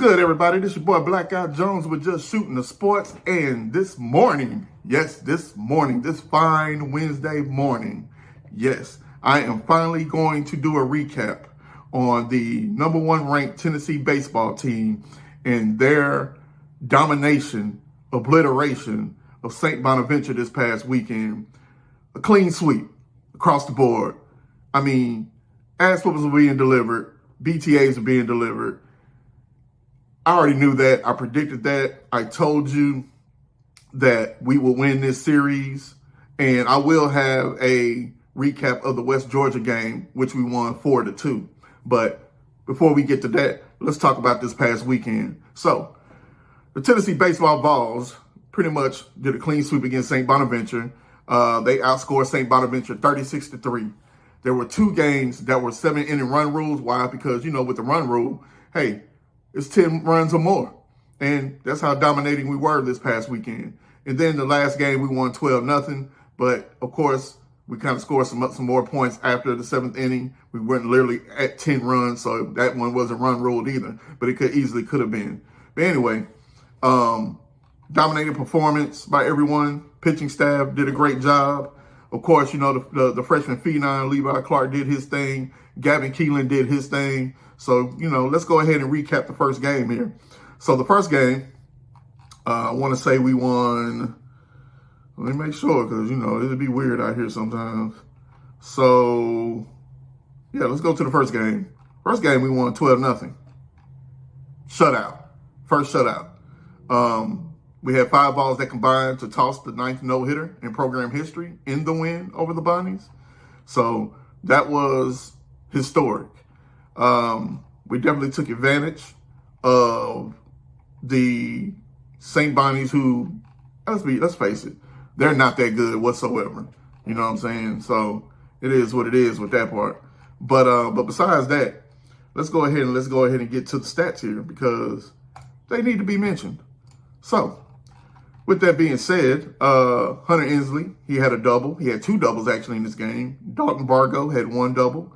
good, everybody? This is your boy Blackout Jones with Just Shooting the Sports. And this morning, this fine Wednesday morning, I am finally going to do a recap on the number one ranked Tennessee baseball team and their obliteration of St Bonaventure this past weekend. A clean sweep across the board. I mean, ass whoopers were being delivered. BTAs were being delivered. I already knew that. I predicted that. I told you that we will win this series. And I will have a recap of the West Georgia game, which we won 4-2. But before we get to that, let's talk about this past weekend. So, the Tennessee baseball Vols pretty much did a clean sweep against St Bonaventure. They outscored St Bonaventure 36-3. There were two games that were 7-inning run rules. Why? Because, with the run rule, hey, it's 10 runs or more. And that's how dominating we were this past weekend. And then the last game, we won 12-0. But, of course, we kind of scored some more points after the 7th inning. We weren't literally at 10 runs, so that one wasn't run ruled either. But it could have been. But anyway, dominating performance by everyone. Pitching staff did a great job. Of course, the freshman phenom, Levi Clark, did his thing. Gavin Keelan did his thing. So, let's go ahead and recap the first game here. So the first game, I want to say we won. Let me make sure, because, it'd be weird out here sometimes. So, let's go to the first game. First game, we won 12-0. Shutout. First shutout. We had 5 balls that combined to toss the 9th no-hitter in program history in the win over the Bonnies. So that was historic. We definitely took advantage of the St. Bonnies who, let's face it, they're not that good whatsoever. You know what I'm saying? So it is what it is with that part. But besides that, let's go ahead and get to the stats here because they need to be mentioned. So, with that being said, Hunter Inslee, he had a double. He had 2 doubles, actually, in this game. Dalton Bargo had 1 double.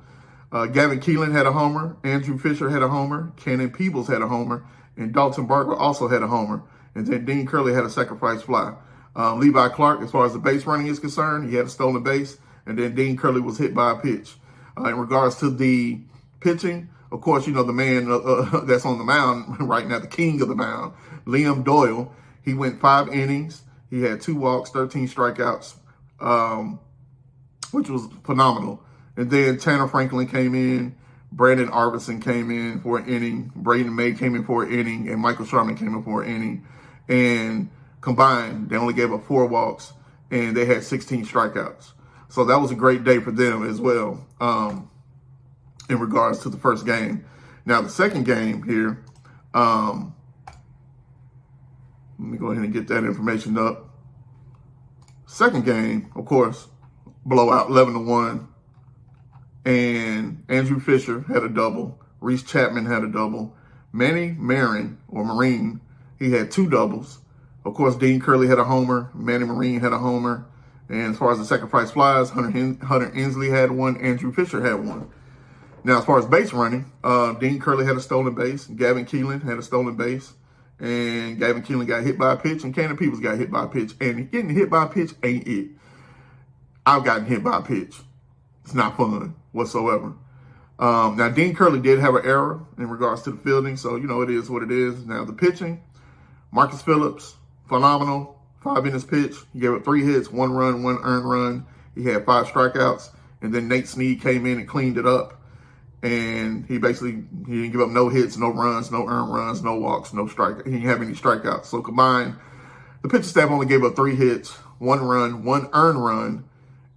Gavin Keelan had a homer. Andrew Fisher had a homer. Cannon Peebles had a homer. And Dalton Bargo also had a homer. And then Dean Curley had a sacrifice fly. Levi Clark, as far as the base running is concerned, he had a stolen base. And then Dean Curley was hit by a pitch. In regards to the pitching, of course, the man that's on the mound right now, the king of the mound, Liam Doyle. He went 5 innings. He had 2 walks, 13 strikeouts, which was phenomenal. And then Tanner Franklin came in. Brandon Arvidsson came in for an inning. Braden May came in for an inning. And Michael Sharman came in for an inning. And combined, they only gave up 4 walks. And they had 16 strikeouts. So that was a great day for them as well in regards to the first game. Now, the second game here, let me go ahead and get that information up. Second game, of course, blowout 11-1. And Andrew Fisher had a double. Reese Chapman had a double. Manny Marine, he had 2 doubles. Of course, Dean Curley had a homer. Manny Marine had a homer. And as far as the sacrifice flies, Hunter Inslee had 1. Andrew Fisher had 1. Now, as far as base running, Dean Curley had a stolen base. Gavin Keelan had a stolen base. And Gavin Keelan got hit by a pitch, and Cannon Peebles got hit by a pitch. And getting hit by a pitch ain't it. I've gotten hit by a pitch. It's not fun whatsoever. Now, Dean Curley did have an error in regards to the fielding, so, it is what it is. Now, the pitching, Marcus Phillips, phenomenal. 5 innings pitch. He gave up 3 hits, 1 run, 1 earned run. He had 5 strikeouts. And then Nate Snead came in and cleaned it up. And he didn't give up no hits, no runs, no earned runs, no walks, no strikeouts. He didn't have any strikeouts. So combined, the pitching staff only gave up 3 hits, 1 run, 1 earned run,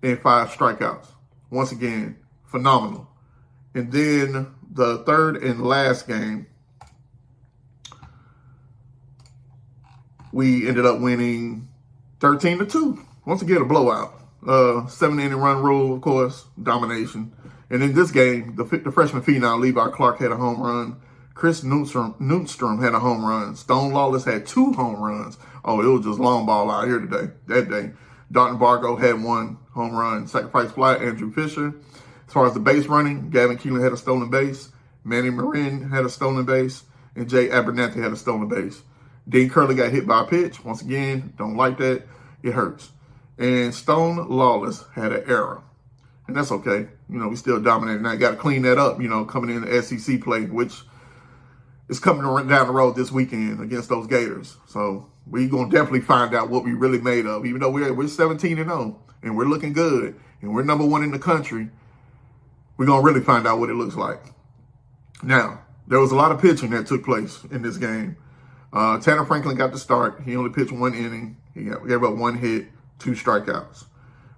and 5 strikeouts. Once again, phenomenal. And then the third and last game, we ended up winning 13-2. Once again, a blowout. 7-inning run rule, of course, domination. And in this game, the freshman phenom, Levi Clark, had a home run. Chris Newstrom had a home run. Stone Lawless had 2 home runs. Oh, it was just long ball out here that day. Dalton Bargo had 1 home run. Sacrifice fly, Andrew Fisher. As far as the base running, Gavin Keelan had a stolen base. Manny Marin had a stolen base. and Jay Abernathy had a stolen base. Dean Curley got hit by a pitch. Once again, don't like that. It hurts. And Stone Lawless had an error. And that's okay. You know, we still dominating. Now, got to clean that up, you know, coming in the SEC play, which is coming down the road this weekend against those Gators. So we're going to definitely find out what we really made of. Even though we're 17-0 and we're looking good and we're number 1 in the country, we're going to really find out what it looks like. Now, there was a lot of pitching that took place in this game. Tanner Franklin got the start. He only pitched 1 inning. He gave up 1 hit, 2 strikeouts.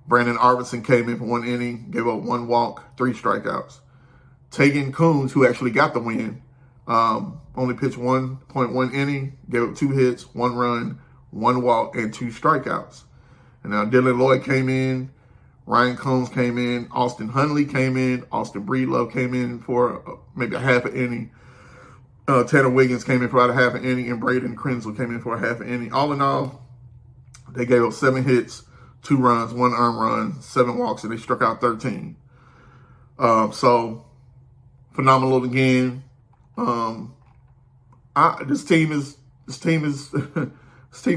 Brandon Arvidsson came in for 1 inning, gave up 1 walk, 3 strikeouts. Tegan Coons, who actually got the win, only pitched 1.1 inning, gave up 2 hits, 1 run, 1 walk, and 2 strikeouts. And now Dylan Lloyd came in, Ryan Combs came in, Austin Hundley came in, Austin Breedlove came in for maybe a half an inning. Tanner Wiggins came in for about a half an inning, and Braden Krenzel came in for a half an inning. All in all, they gave up 7 hits, 2 runs, 1 earned run, 7 walks, and they struck out 13. So phenomenal again. This team is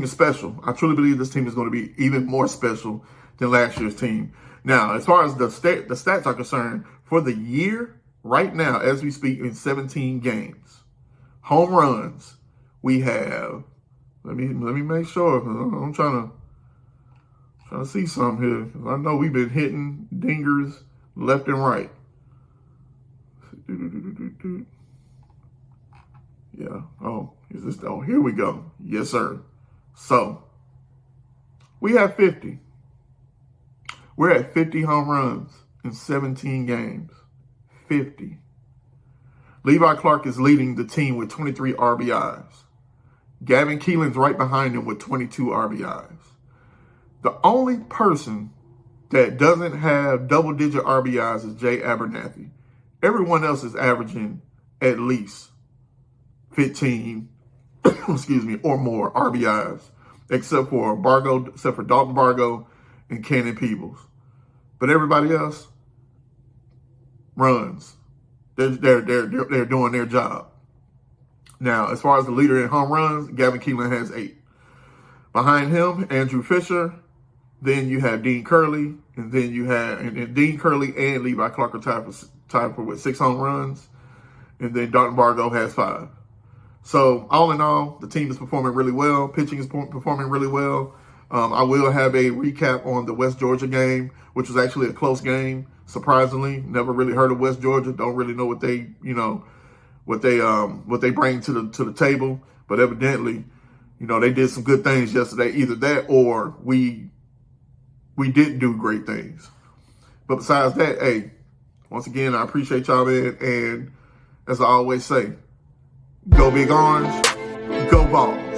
special. I truly believe this team is going to be even more special than last year's team. Now, as far as the stats are concerned, for the year, right now, as we speak, in 17 games, home runs, we have, let me make sure, I'm trying to see something here. 'Cause I know we've been hitting dingers left and right. Yeah. Oh, is this? Oh, here we go. Yes, sir. So we have 50. We're at 50 home runs in 17 games. 50. Levi Clark is leading the team with 23 RBIs. Gavin Keelan's right behind him with 22 RBIs. The only person that doesn't have double-digit RBIs is Jay Abernathy. Everyone else is averaging at least 15, or more RBIs, except for Dalton Bargo and Cannon Peebles. But everybody else runs. They're doing their job. Now, as far as the leader in home runs, Gavin Keelan has 8. Behind him, Andrew Fisher. Then you have Dean Curley, and then you have and Dean Curley and Levi Clark are tied for with 6 home runs, and then Dalton Bargo has 5. So all in all, the team is performing really well. Pitching is performing really well. I will have a recap on the West Georgia game, which was actually a close game. Surprisingly, never really heard of West Georgia. Don't really know what they bring to the table. But evidently, they did some good things yesterday. Either that or we didn't do great things. But besides that, hey, once again, I appreciate y'all, man. And as I always say, go Big Orange, go Ball.